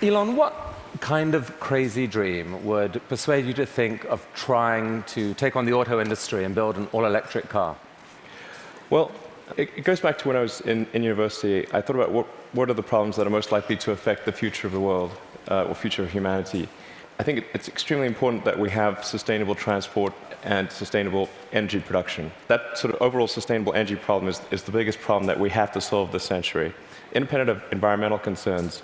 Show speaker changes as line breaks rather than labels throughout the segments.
Elon, what kind of crazy dream would persuade you to think of trying to take on the auto industry and build an all-electric car?
Well, it goes back to when I was in university. I thought about what are the problems that are most likely to affect the future of the world, or future of humanity. I think it's extremely important that we have sustainable transport and sustainable energy production. That sort of overall sustainable energy problem is the biggest problem that we have to solve this century, independent of environmental concerns.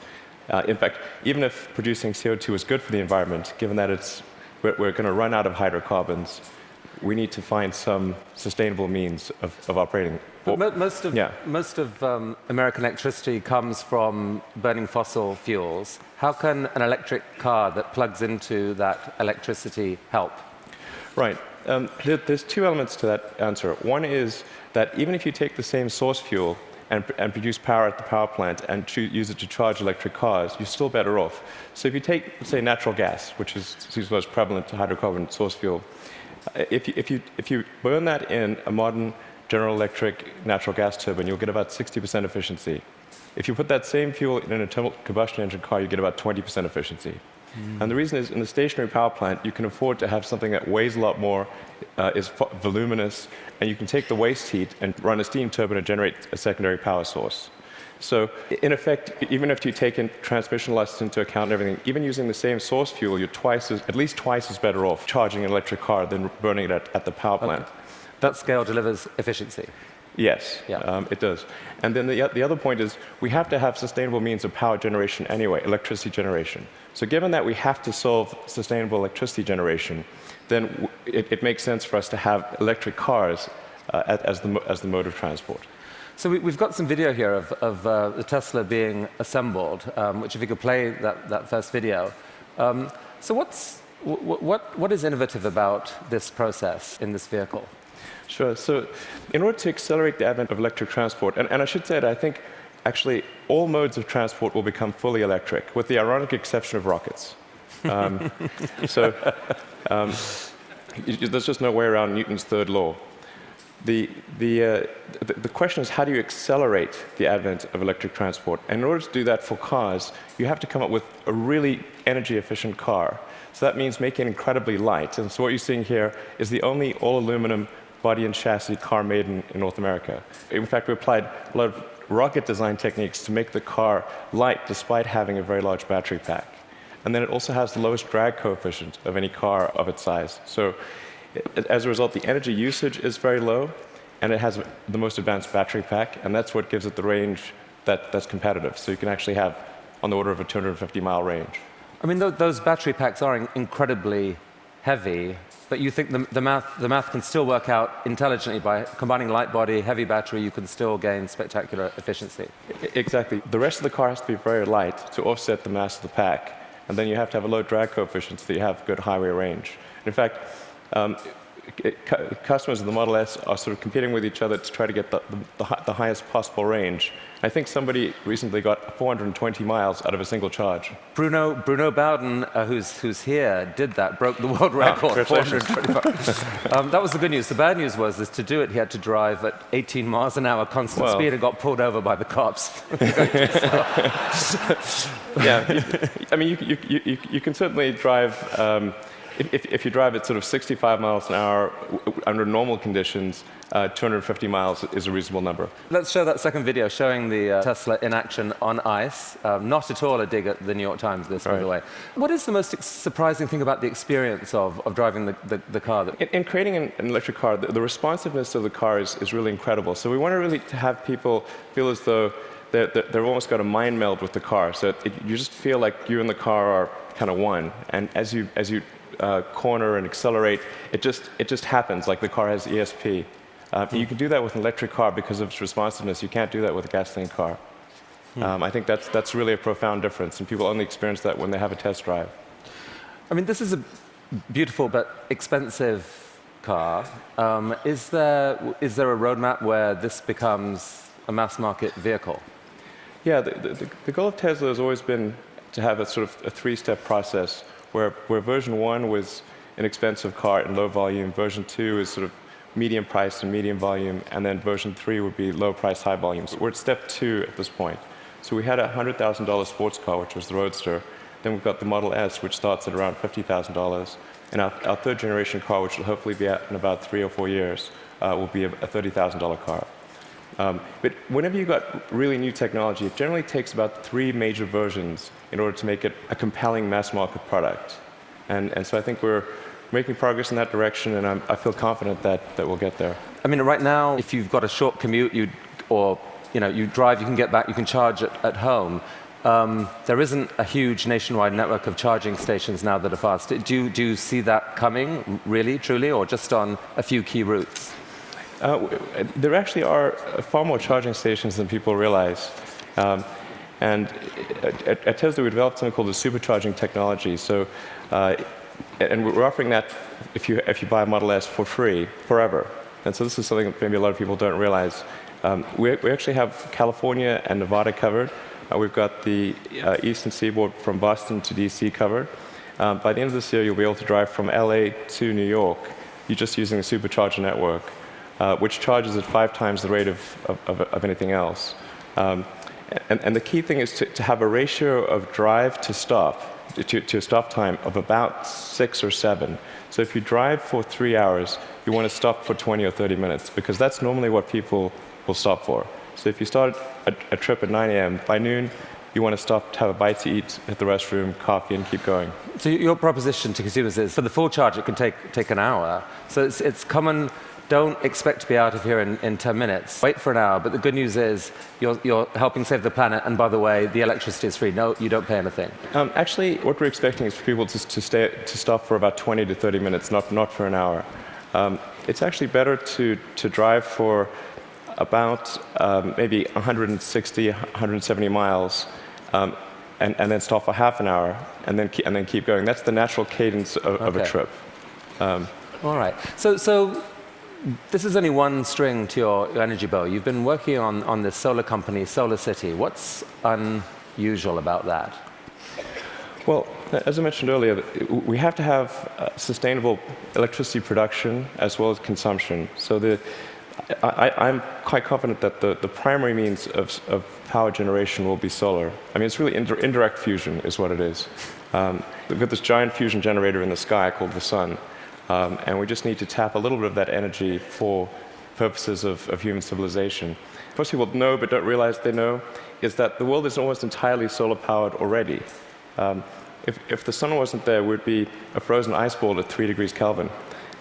In fact, even if producing CO2 is good for the environment, given that we're going to run out of hydrocarbons, we need to find some sustainable means of operating.
But most of American electricity comes from burning fossil fuels. How can an electric car that plugs into that electricity help?
Right. There's two elements to that answer. One is that even if you take the same source fuel and produce power at the power plant and use it to charge electric cars, you're still better off. So if you take, say, natural gas, which is the most prevalent hydrocarbon source fuel, if you burn that in a modern General Electric natural gas turbine, you'll get about 60% efficiency. If you put that same fuel in an internal combustion engine car, you get about 20% efficiency. And the reason is, in the stationary power plant, you can afford to have something that weighs a lot more, is voluminous, and you can take the waste heat and run a steam turbine and generate a secondary power source. So, in effect, even if you take in transmission losses into account and everything, even using the same source fuel, you're at least twice as better off charging an electric car than burning it at the power plant.
Okay. That scale delivers efficiency.
Yes,
yeah.
It does. And then the other point is we have to have sustainable means of power generation anyway, electricity generation. So given that we have to solve sustainable electricity generation, then it makes sense for us to have electric cars as the mode of transport.
So we've got some video here of the Tesla being assembled, which if you could play that first video. So what is innovative about this process in this vehicle?
Sure. So in order to accelerate the advent of electric transport, and I should say that I think actually all modes of transport will become fully electric, with the ironic exception of rockets. There's just no way around Newton's third law. The question is, how do you accelerate the advent of electric transport? And in order to do that for cars, you have to come up with a really energy-efficient car. So that means making it incredibly light. And so what you're seeing here is the only all-aluminum body and chassis car made in North America. In fact, we applied a lot of rocket design techniques to make the car light despite having a very large battery pack. And then it also has the lowest drag coefficient of any car of its size. So as a result, the energy usage is very low, and it has the most advanced battery pack, and that's what gives it the range that's competitive. So you can actually have on the order of a 250-mile range.
I mean, those battery packs are incredibly heavy, but you think the math can still work out intelligently by combining light body, heavy battery, you can still gain spectacular efficiency.
Exactly. The rest of the car has to be very light to offset the mass of the pack, and then you have to have a low drag coefficient so that you have good highway range. In fact, customers of the Model S are sort of competing with each other to try to get the highest possible range. I think somebody recently got 420 miles out of a single charge.
Bruno Bowden, who's here, did that, broke the world record. 425. That was the good news. The bad news was to do it, he had to drive at 18 miles an hour constant speed and got pulled over by the cops.
Yeah, I mean, you can certainly drive. If you drive at sort of 65 miles an hour under normal conditions, 250 miles is a reasonable number.
Let's show that second video showing the Tesla in action on ice. Not at all a dig at the New York Times, this, by the way. What is the most surprising thing about the experience of driving the car?
In creating an electric car, the responsiveness of the car is really incredible. So we want to really have people feel as though they've almost got a mind meld with the car. So you just feel like you and the car are kind of one. And as you corner and accelerate, it just happens, like the car has ESP. You can do that with an electric car because of its responsiveness. You can't do that with a gasoline car. I think that's really a profound difference, and people only experience that when they have a test drive.
I mean, this is a beautiful but expensive car. Is there a roadmap where this becomes a mass market vehicle?
Yeah, the goal of Tesla has always been to have a sort of a three-step process where version 1 was an expensive car in low volume, version 2 is sort of medium price and medium volume, and then version 3 would be low price, high volume. So we're at step 2 at this point. So we had a $100,000 sports car, which was the Roadster. Then we've got the Model S, which starts at around $50,000. And our third generation car, which will hopefully be out in about 3 or 4 years, will be a $30,000 car. But whenever you've got really new technology, it generally takes about 3 major versions in order to make it a compelling mass market product. And so I think we're making progress in that direction, and I feel confident that we'll get there.
I mean, right now, if you've got a short commute, you drive, you can get back, you can charge at home. There isn't a huge nationwide network of charging stations now that are fast. Do you see that coming, really, truly, or just on a few key routes?
There actually are far more charging stations than people realize. And at Tesla, we developed something called the supercharging technology. So, and we're offering that if you buy a Model S for free, forever. And so this is something that maybe a lot of people don't realize. We actually have California and Nevada covered. We've got the eastern seaboard from Boston to DC covered. By the end of this year, you'll be able to drive from LA to New York. You're just using the supercharger network, which charges at 5 times the rate of anything else. And the key thing is to have a ratio of drive to stop, to a stop time of about 6 or 7. So if you drive for 3 hours, you want to stop for 20 or 30 minutes, because that's normally what people will stop for. So if you start a trip at 9 a.m., by noon, you want to stop to have a bite to eat, hit the restroom, coffee, and keep going.
So your proposition to consumers is, for the full charge, it can take an hour. So it's common. Don't expect to be out of here in 10 minutes. Wait for an hour. But the good news is you're helping save the planet. And by the way, the electricity is free. No, you don't pay anything.
Actually, what we're expecting is for people to stop for about 20 to 30 minutes, not for an hour. It's actually better to drive for about maybe 160, 170 miles, and then stop for half an hour, and then keep going. That's the natural cadence of a trip.
All right. So this is only one string to your energy bow. You've been working on this solar company, SolarCity. What's unusual about that?
Well, as I mentioned earlier, we have to have sustainable electricity production as well as consumption. So I'm quite confident that the primary means of power generation will be solar. I mean, it's really indirect fusion is what it is. We've got this giant fusion generator in the sky called the sun. And we just need to tap a little bit of that energy for purposes of human civilization. Most people know but don't realize they know is that the world is almost entirely solar-powered already. If the sun wasn't there, we'd be a frozen ice ball at 3 degrees Kelvin.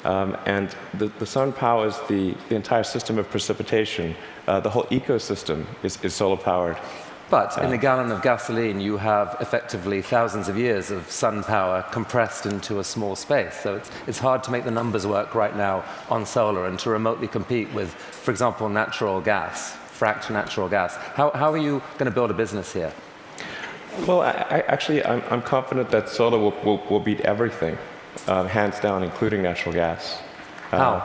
And the sun powers the entire system of precipitation. The whole ecosystem is solar-powered.
But in a gallon of gasoline, you have effectively thousands of years of sun power compressed into a small space. So it's hard to make the numbers work right now on solar and to remotely compete with, for example, natural gas, fracked natural gas. How are you going to build a business here?
Well, I'm confident that solar will beat everything, hands down, including natural gas.
How?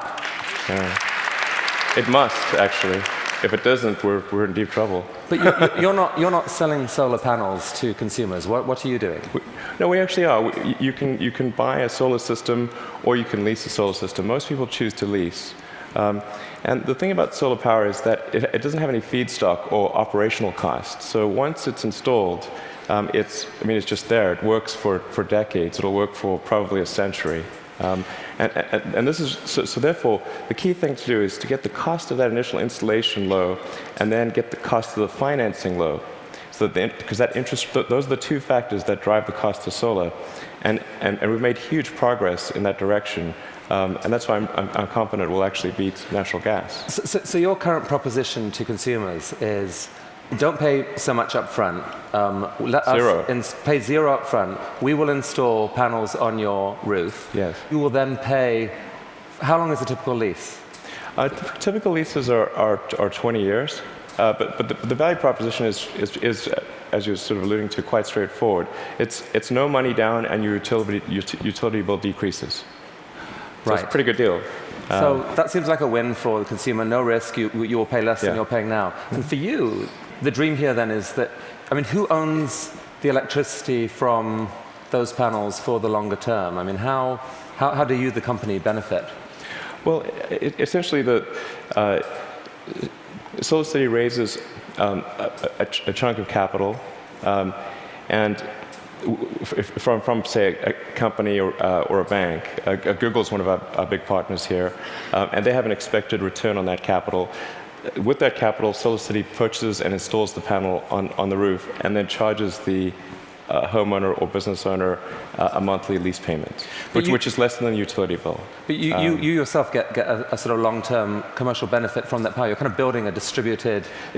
It must, actually. If it doesn't, we're in deep trouble.
But you're not selling solar panels to consumers. What are you doing?
No, we actually are. You can buy a solar system, or you can lease a solar system. Most people choose to lease. And the thing about solar power is that it doesn't have any feedstock or operational costs. So once it's installed, it's just there. It works for decades. It'll work for probably a century. And this is so therefore the key thing to do is to get the cost of that initial installation low, and then get the cost of the financing low. So because that interest, those are the two factors that drive the cost of solar, and we've made huge progress in that direction. And that's why I'm confident we'll actually beat natural gas.
So your current proposition to consumers is, don't pay so much up front. Pay zero up front. We will install panels on your roof.
Yes.
You will then pay. How long is a typical lease?
Typical leases are 20 years. But the value proposition is, as you're sort of alluding to, quite straightforward. It's no money down, and your utility bill decreases. So
Right.
It's a pretty good deal.
So that seems like a win for the consumer. No risk. You will pay less than you're paying now. And for you, the dream here then is that, I mean, who owns the electricity from those panels for the longer term? I mean, how do you, the company, benefit?
Well, essentially, SolarCity raises a chunk of capital, and from say, a company or a bank. Google's one of our big partners here, and they have an expected return on that capital. With that capital, SolarCity purchases and installs the panel on the roof, and then charges the homeowner or business owner a monthly lease payment, which is less than the utility bill.
But you yourself get a sort of long-term commercial benefit from that power. You're kind of building a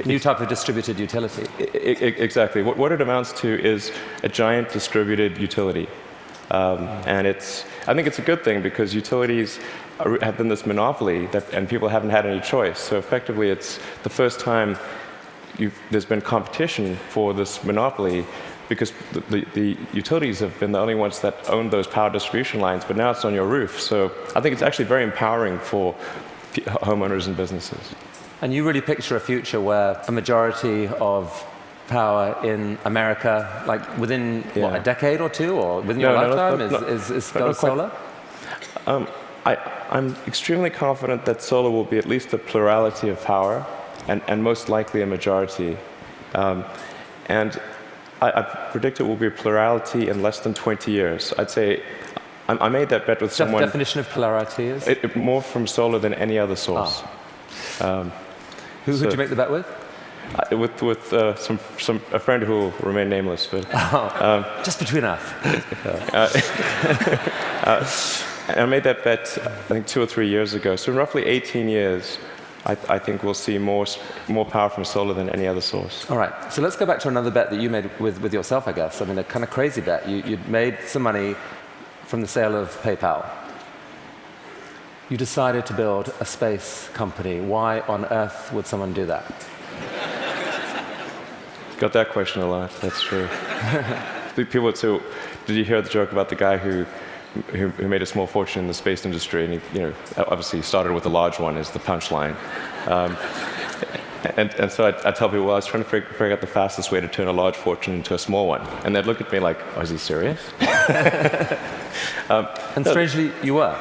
new type of distributed utility.
Exactly. What it amounts to is a giant distributed utility. And I think it's a good thing, because utilities have been this monopoly, and people haven't had any choice. So effectively, it's the first time there's been competition for this monopoly, because the utilities have been the only ones that own those power distribution lines, but now it's on your roof. So I think it's actually very empowering for homeowners and businesses. And
you really picture a future where a majority of power in America, like within what, a decade or two, or within your lifetime, is solar?
I'm extremely confident that solar will be at least a plurality of power, and most likely a majority. And I predict it will be a plurality in less than 20 years. I'd say I made that bet with someone.
The definition of plurality is?
More from solar than any other source.
Who did you make the bet with?
With a friend who will remain nameless. But,
just between us.
I made that bet, I think, 2 or 3 years ago. So in roughly 18 years, I think we'll see more power from solar than any other source.
All right. So let's go back to another bet that you made with yourself, I guess. I mean, a kind of crazy bet. You'd made some money from the sale of PayPal. You decided to build a space company. Why on earth would someone do that?
Got that question a lot. That's true. People would say, did you hear the joke about the guy who made a small fortune in the space industry, and he, obviously started with a large one as the punchline. And so I tell people, well, I was trying to figure out the fastest way to turn a large fortune into a small one. And they'd look at me like, oh, is he serious?
And strangely, you were.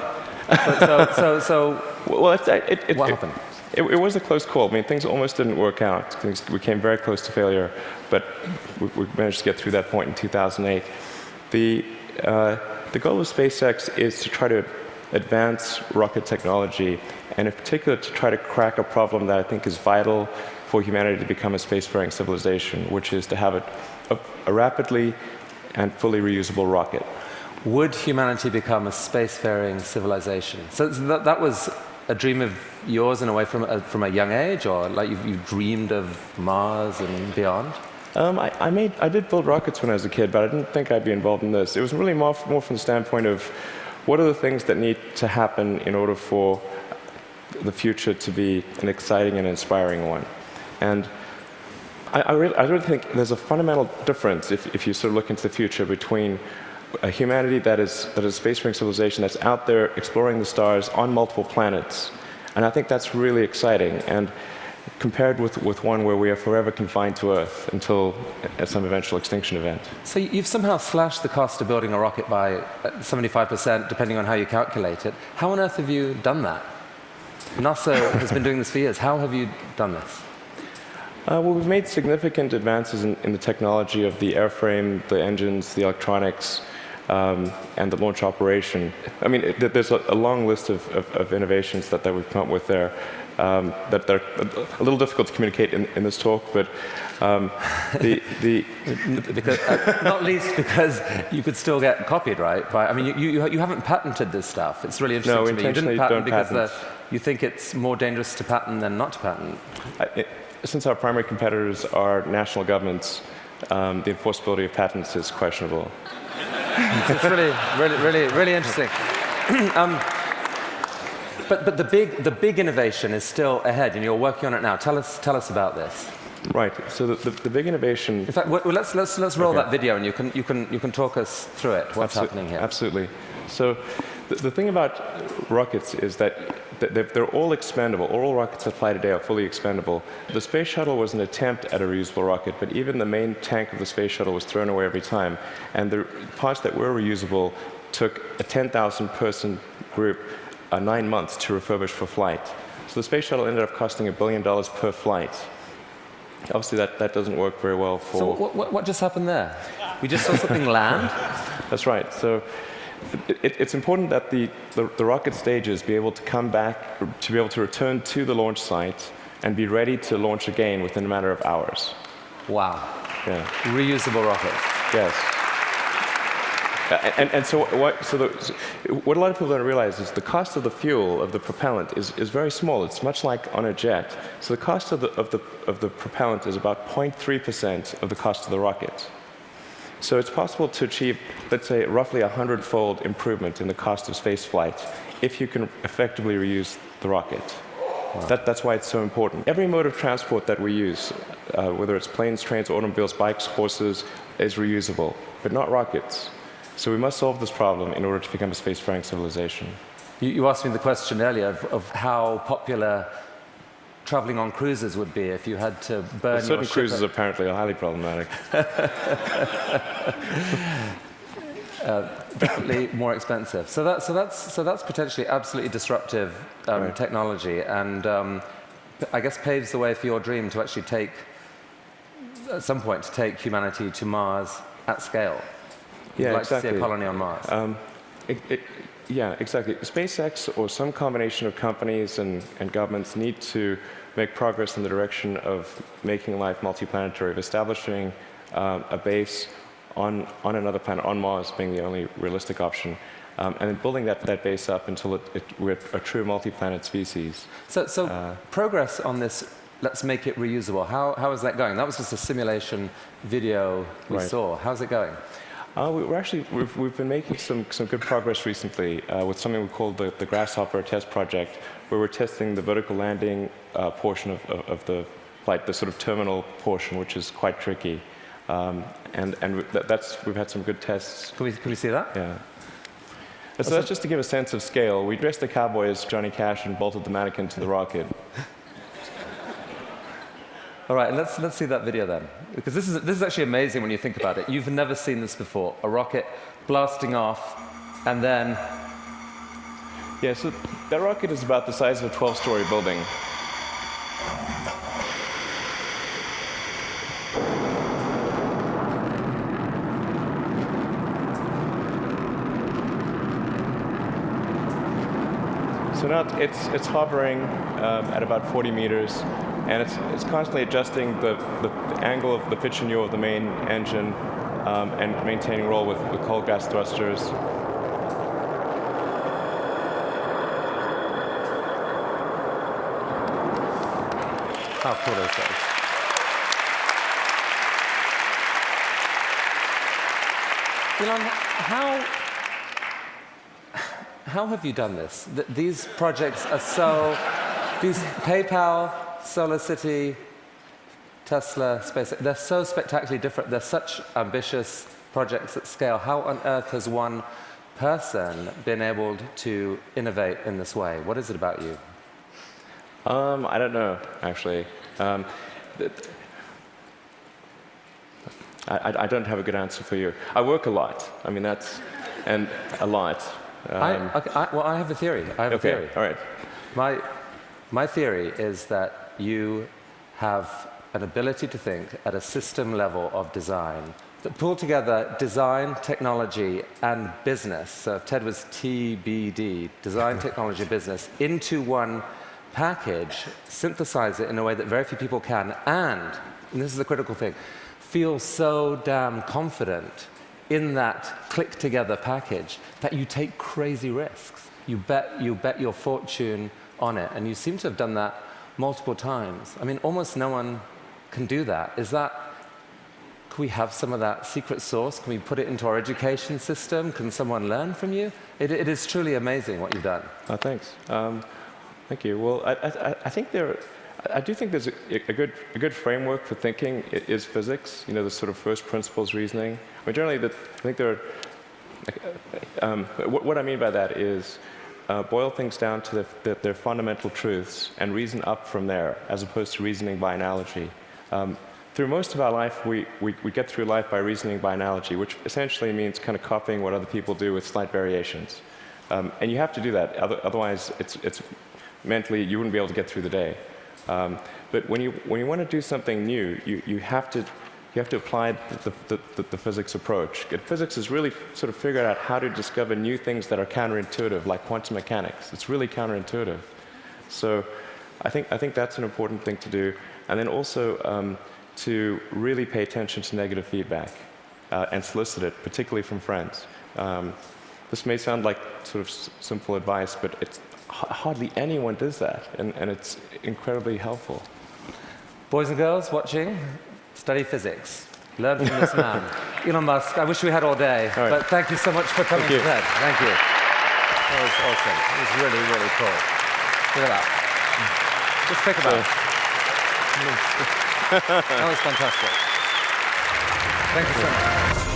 What happened?
It was a close call. I mean, things almost didn't work out. We came very close to failure, but we managed to get through that point in 2008. The goal of SpaceX is to try to advance rocket technology, and in particular to try to crack a problem that I think is vital for humanity to become a spacefaring civilization, which is to have a rapidly and fully reusable rocket.
Would humanity become a spacefaring civilization? So that was a dream of yours in a way from a young age, or like you dreamed of Mars and beyond?
I did build rockets when I was a kid, but I didn't think I'd be involved in this. It was really more from the standpoint of what are the things that need to happen in order for the future to be an exciting and inspiring one. And I really think there's a fundamental difference if you sort of look into the future between a humanity that is a spacefaring civilization that's out there exploring the stars on multiple planets. And I think that's really exciting. And compared with one where we are forever confined to Earth until at some eventual extinction event.
So you've somehow slashed the cost of building a rocket by 75%, depending on how you calculate it. How on earth have you done that? NASA has been doing this for years. How have you done this?
Well, we've made significant advances in the technology of the airframe, the engines, the electronics, and the launch operation. I mean, there's a long list of innovations that we've come up with there. That they're a little difficult to communicate in this talk, but
because, not least because you could still get copied, right? I mean, you haven't patented this stuff. It's really interesting to me. You didn't patent because you think it's more dangerous to patent than not to patent.
Since our primary competitors are national governments, the enforceability of patents is questionable.
It's really interesting. But the big innovation is still ahead, and you're working on it now. Tell us about this.
Right. So the big innovation.
In fact, let's roll that video, and you can talk us through it. What's happening here?
Absolutely. So the thing about rockets is that they're all expendable. All rockets that fly today are fully expendable. The space shuttle was an attempt at a reusable rocket, but even the main tank of the space shuttle was thrown away every time. And the parts that were reusable took a 10,000-person group 9 months to refurbish for flight. So the space shuttle ended up costing $1 billion per flight. Obviously, that doesn't work very well for...
So what just happened there? We just saw something land?
That's right. So it's important that the rocket stages be able to come back, to be able to return to the launch site and be ready to launch again within a matter of hours.
Wow.
Yeah.
Reusable rocket.
Yes. So what a lot of people don't realize is the cost of the fuel, of the propellant, is very small. It's much like on a jet. So the cost of the propellant is about 0.3% of the cost of the rocket. So it's possible to achieve, let's say, roughly 100-fold improvement in the cost of space flight if you can effectively reuse the rocket. Wow. That's why it's so important. Every mode of transport that we use, whether it's planes, trains, automobiles, bikes, horses, is reusable, but not rockets. So we must solve this problem in order to become a spacefaring civilization.
You asked me the question earlier of how popular traveling on cruises would be if you had to burn your ship.
Certain cruises apparently are highly problematic.
Definitely more expensive. So that's potentially absolutely disruptive
right.
technology, and I guess paves the way for your dream to actually take, at some point, to take humanity to Mars at scale.
Yeah,
like
exactly.
to see a colony on Mars.
Yeah, exactly. SpaceX or some combination of companies and governments need to make progress in the direction of making life multiplanetary, of establishing a base on another planet, on Mars being the only realistic option, and then building that base up until we're a true multi-planet species.
So progress on this, let's make it reusable. How is that going? That was just a simulation video we
right.
saw. How's it going?
We've been making some good progress recently with something we call the Grasshopper test project, where we're testing the vertical landing portion of the flight, the sort of terminal portion, which is quite tricky. We've had some good tests.
Can we see that?
Yeah. So that's just to give a sense of scale. We dressed the cowboy as Johnny Cash and bolted the mannequin to the rocket.
All right, let's see that video then, because this is actually amazing when you think about it. You've never seen this before: a rocket blasting off, and then.
Yeah, so that rocket is about the size of a 12-story building. So now it's hovering at about 40 meters. And it's constantly adjusting the angle of the pitch and yaw of the main engine and maintaining roll with cold gas thrusters.
How cool is that? Elon, how have you done this? These projects are so... These PayPal, SolarCity, Tesla, SpaceX, they're so spectacularly different. They're such ambitious projects at scale. How on earth has one person been able to innovate in this way? What is it about you?
I don't know, actually. I don't have a good answer for you. I work a lot. I mean, and a lot.
Well, I have a theory. I have a theory.
All right.
My theory is that you have an ability to think at a system level of design that pull together design, technology, and business. So if TED was TBD, design, technology, business, into one package, synthesize it in a way that very few people can, and this is the critical thing, feel so damn confident in that click-together package that you take crazy risks. You bet your fortune on it, and you seem to have done that multiple times. I mean, almost no one can do that. Can we have some of that secret sauce? Can we put it into our education system? Can someone learn from you? It is truly amazing what you've done.
Oh, thanks. Thank you. Well, I do think there's a good framework for thinking is physics. You know, the sort of first principles reasoning. I mean, generally, I think there are. What I mean by that is, boil things down to their fundamental truths and reason up from there, as opposed to reasoning by analogy. Through most of our life, we get through life by reasoning by analogy, which essentially means kind of copying what other people do with slight variations. And you have to do that, otherwise it's mentally, you wouldn't be able to get through the day. But when you want to do something new, you have to apply the physics approach. Physics has really sort of figured out how to discover new things that are counterintuitive, like quantum mechanics. It's really counterintuitive. So I think that's an important thing to do. And then also to really pay attention to negative feedback and solicit it, particularly from friends. This may sound like sort of simple advice, but it's hardly anyone does that, and it's incredibly helpful.
Boys and girls watching, study physics. Learn from this man. Elon Musk, I wish we had all day,
all right.
But thank you so much for coming to TED. Thank you. That was awesome. It was really, really cool. Look at that. Just think about it. That was fantastic. Thank you so much.